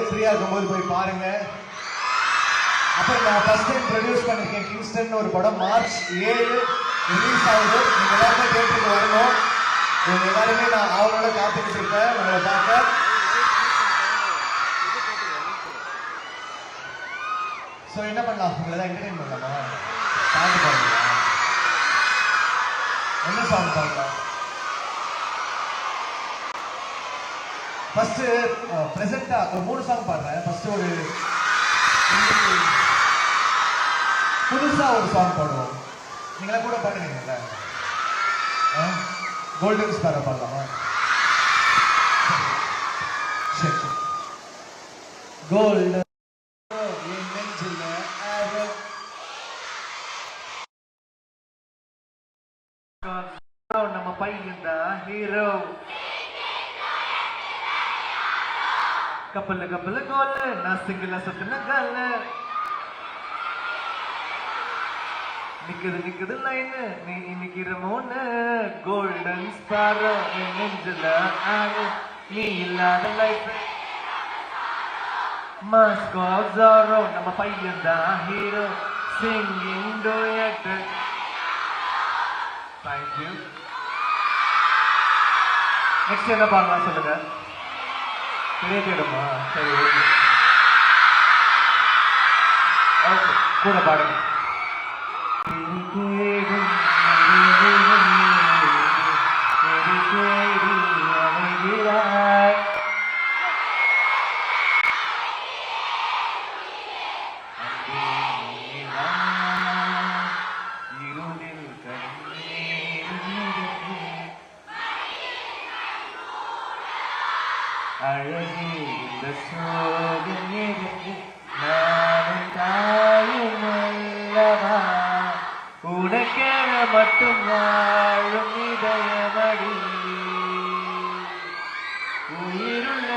ஃப்ரீயா இருக்கும்போது போய் பாருங்க. அப்புறம் நான் ஃபர்ஸ்ட் டைம் ப்ரொடியூஸ் பண்ணிருக்கேன் கிங்ஸ்டன் ஒரு படம் மார்ச் 7 ரிலீஸ் ஆகுது. நீங்க எல்லாருமே தேட்டருக்கு வரணும். நீங்க எல்லாருமே நான் அவங்களோட காத்துக்கிட்டு இருக்கேன் உங்களை பார்க்க. ஸோ என்ன பண்ணலாம், உங்களை தான் என்டர்டைன் பண்ணலாமா? பாட்டு பாடுங்களா? என்ன சாங் பாடலாம்? ஃபர்ஸ்ட் ப்ரெசென்ட்டா ஒரு 3 சாங் பாடுறேன். ஃபர்ஸ்ட் ஒரு புதுசா ஒரு சாங் பாடுவோம். நீங்களா கூட பாடுறீங்கல்ல, கோல்டன் ஸ்பாரோ பாடலாமா? சரி. கோல்டன் நம்ம பையன் தான் ஹீரோ. கப்பல் கப்பல் கோல் நான் சிங்கிளா சுத்தின கால நிக்குது லைன் நீ நிக்கிற மோனு கோல்டன் ஸ்பாரோ என் நெஞ்சில ஆடு நீ இல்லாத லைஃப் மாஸ்கோ ஜாரோ நம்ம பையன் தான் hero singing duet. Thank you. Next என்ன பாடலாம் சொல்லுங்க. பெரிய தேடுமா? சரி, ஓகே ஓகே, கூட பாடுங்க. அழகே இந்த சோதனைக்கு நானும் தாயும் அல்லவா உனக்கென மட்டும் வாழும் இதயமடி உயிருள்ள